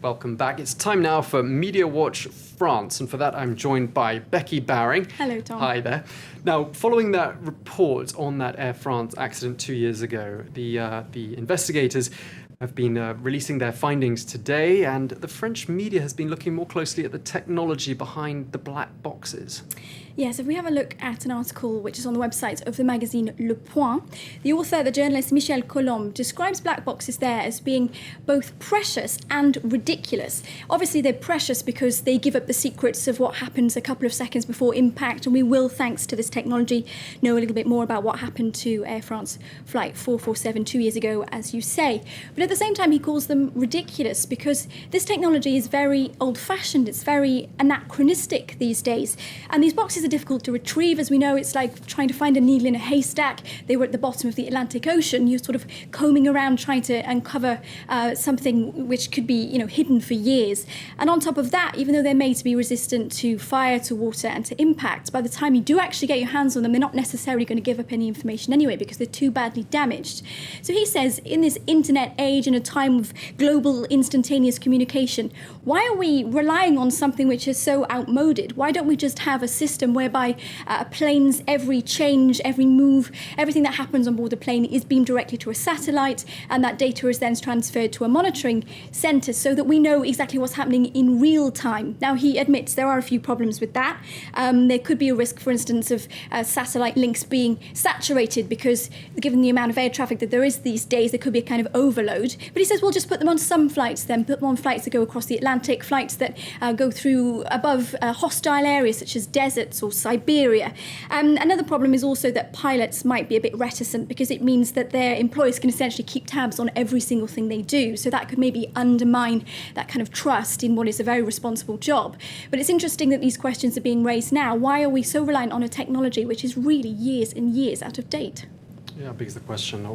Welcome back. It's time now for Media Watch France, and for that I'm joined by Becky Bowring. Hello, Tom. Hi there. Now, following that report on that Air France accident 2 years ago, the investigators have been releasing their findings today, and the French media has been looking more closely at the technology behind the black boxes. Yes, if we have a look at an article which is on the website of the magazine Le Point, the author, the journalist Michel Colombe, describes black boxes there as being both precious and ridiculous. Obviously, they're precious because they give up the secrets of what happens a couple of seconds before impact, and we will, thanks to this technology, know a little bit more about what happened to Air France Flight 447 2 years ago, as you say. But at the same time, he calls them ridiculous because this technology is very old-fashioned, it's very anachronistic these days, and these boxes are difficult to retrieve. As we know, it's like trying to find a needle in a haystack. They were at the bottom of the Atlantic Ocean. You're sort of combing around trying to uncover something which could be, hidden for years. And on top of that, even though they're made to be resistant to fire, to water, and to impact, by the time you do actually get your hands on them, they're not necessarily going to give up any information anyway because they're too badly damaged. So he says, in this internet age, in a time of global instantaneous communication, why are we relying on something which is so outmoded? Why don't we just have a system whereby a plane's every change, every move, everything that happens on board the plane is beamed directly to a satellite, and that data is then transferred to a monitoring centre so that we know exactly what's happening in real time. Now, he admits there are a few problems with that. There could be a risk, for instance, of satellite links being saturated because, given the amount of air traffic that there is these days, there could be a kind of overload. But he says we'll just put them on some flights then, put them on flights that go across the Atlantic, flights that go through above hostile areas such as deserts or Siberia. Another problem is also that pilots might be a bit reticent because it means that their employers can essentially keep tabs on every single thing they do. So that could maybe undermine that kind of trust in what is a very responsible job. But it's interesting that these questions are being raised now. Why are we so reliant on a technology which is really years and years out of date? Yeah, begs the question.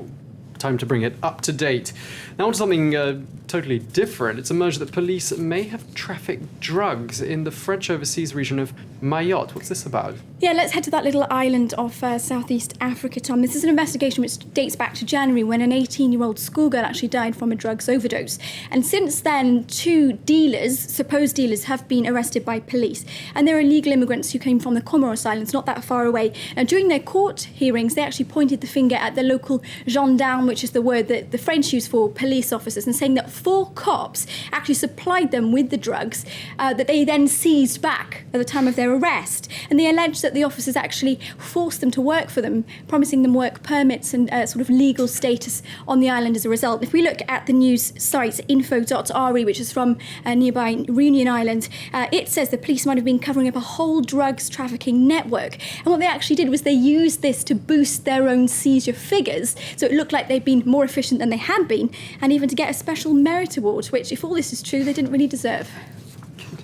Time to bring it up to date. Now on to something totally different. It's emerged that police may have trafficked drugs in the French overseas region of Mayotte. What's this about? Yeah, let's head to that little island of southeast Africa, Tom. This is an investigation which dates back to January when an 18-year-old schoolgirl actually died from a drugs overdose. And since then, 2 dealers, supposed dealers, have been arrested by police. And they're illegal immigrants who came from the Comoros Islands, not that far away. And during their court hearings, they actually pointed the finger at the local gendarme, which is the word that the French use for police officers, and saying that 4 cops actually supplied them with the drugs that they then seized back at the time of their arrest. And they alleged that the officers actually forced them to work for them, promising them work permits and sort of legal status on the island as a result. If we look at the news site info.re, which is from nearby Reunion Island, it says the police might have been covering up a whole drugs trafficking network. And what they actually did was they used this to boost their own seizure figures. So it looked like they'd been more efficient than they had been, and even to get a special merit award, which, if all this is true, they didn't really deserve.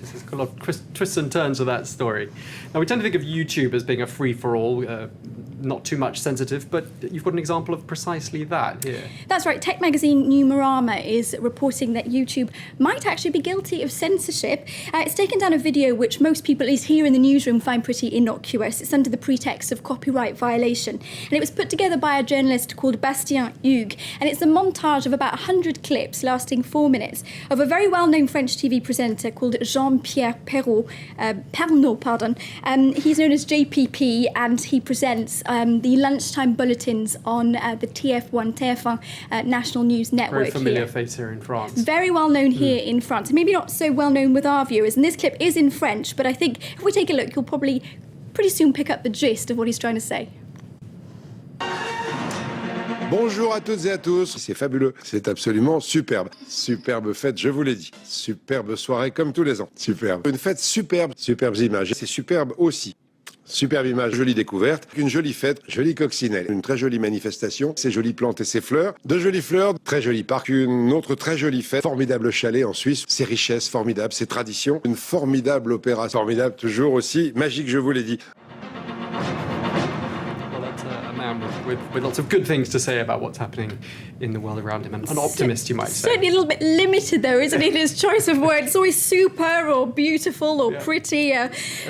There's a lot of twists and turns to that story. Now, we tend to think of YouTube as being a free-for-all, not too much sensitive, but you've got an example of precisely that here. That's right. Tech magazine Numerama is reporting that YouTube might actually be guilty of censorship. It's taken down a video which most people, at least here in the newsroom, find pretty innocuous. It's under the pretext of copyright violation. And it was put together by a journalist called Bastien Hugues. And it's a montage of about 100 clips lasting 4 minutes of a very well-known French TV presenter called Jean-Pierre Pernaut. He's known as JPP, and he presents the lunchtime bulletins on the TF1 National News Network. Very familiar face here in France. Very well known here in France, and maybe not so well known with our viewers. And this clip is in French, but I think if we take a look, you'll probably pretty soon pick up the gist of what he's trying to say. Bonjour à toutes et à tous, c'est fabuleux, c'est absolument superbe. Superbe fête, je vous l'ai dit. Superbe soirée comme tous les ans. Superbe. Une fête superbe, superbes images. C'est superbe aussi. Superbe image, jolie découverte, une jolie fête, jolie coccinelle, une très jolie manifestation, ces jolies plantes et ces fleurs, de jolies fleurs, très joli parc, une autre très jolie fête, formidable chalet en Suisse, ses richesses formidables, ses traditions, une formidable opéra, formidable toujours aussi, magique je vous l'ai dit. Well, that's a man with lots of good things to say about what's happening in the world around him. An optimist, you might say. Certainly a little bit limited, though, isn't it? His choice of words. It's always super or beautiful or pretty.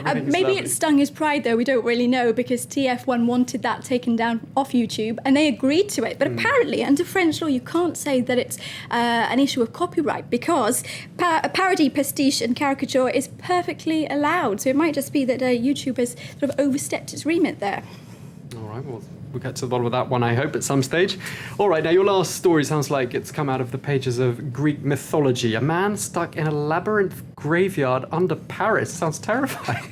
Maybe it stung his pride, though. We don't really know, because TF1 wanted that taken down off YouTube, and they agreed to it. But apparently, under French law, you can't say that it's an issue of copyright, because parody, pastiche, and caricature is perfectly allowed. So it might just be that YouTube has sort of overstepped its remit there. All right, well, we'll get to the bottom of that one, I hope, at some stage. All right, now your last story sounds like it's come out of the pages of Greek mythology. A man stuck in a labyrinth graveyard under Paris. Sounds terrifying.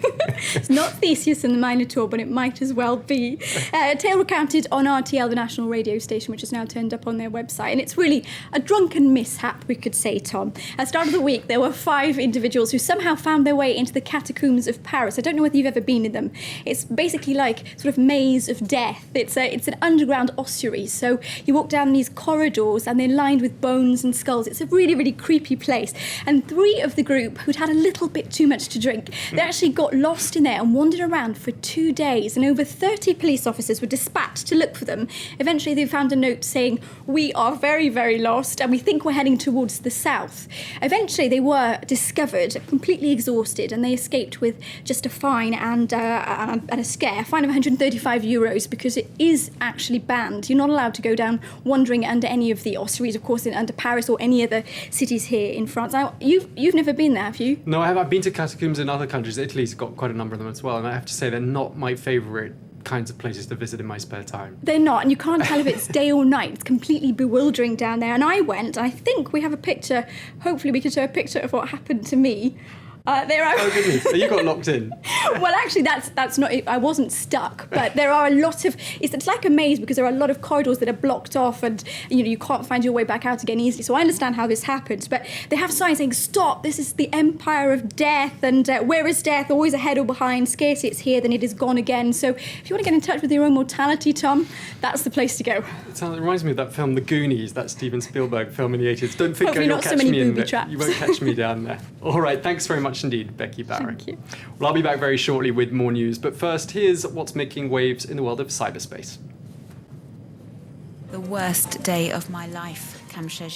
It's not Theseus and the Minotaur, but it might as well be. A tale recounted on RTL, the national radio station, which has now turned up on their website. And it's really a drunken mishap, we could say, Tom. At the start of the week, there were 5 individuals who somehow found their way into the catacombs of Paris. I don't know whether you've ever been in them. It's basically like sort of maze of death. It's an underground ossuary. So you walk down these corridors and they're lined with bones and skulls. It's a really, really creepy place. And 3 of the group who'd had a little bit too much to drink, they actually got lost in there and wandered around for 2 days. And over 30 police officers were dispatched to look for them. Eventually, they found a note saying, "We are very, very lost, and we think we're heading towards the south." Eventually, they were discovered, completely exhausted, and they escaped with just a fine and a scare, a fine of €135, because it is actually banned. You're not allowed to go down wandering under any of the ossuaries, of course, under Paris or any other cities here in France. Now, you've never been there, have you? No, I have. I've been to catacombs in other countries. Italy's got quite a number of them as well, and I have to say they're not my favourite kinds of places to visit in my spare time. They're not, and you can't tell if it's day or night. It's completely bewildering down there. And I went, I think we have a picture, hopefully we can show a picture of what happened to me. Oh goodness, so you got locked in. Well, actually, that's not it. I wasn't stuck, but there are a lot of, it's like a maze, because there are a lot of corridors that are blocked off, and you can't find your way back out again easily. So I understand how this happens, but they have signs saying, "Stop, this is the empire of death," and "Where is death? Always ahead or behind. Scarcely it's here, then it is gone again." So if you want to get in touch with your own mortality, Tom, that's the place to go. It reminds me of that film, The Goonies, that Steven Spielberg film in the 80s. Don't think Hopefully you'll not so catch many me in booby there. traps. You won't catch me down there. All right, thanks very much indeed, Becky Barron. Thank you. Well, I'll be back very shortly with more news, but first, here's what's making waves in the world of cyberspace. The worst day of my life, Cam says.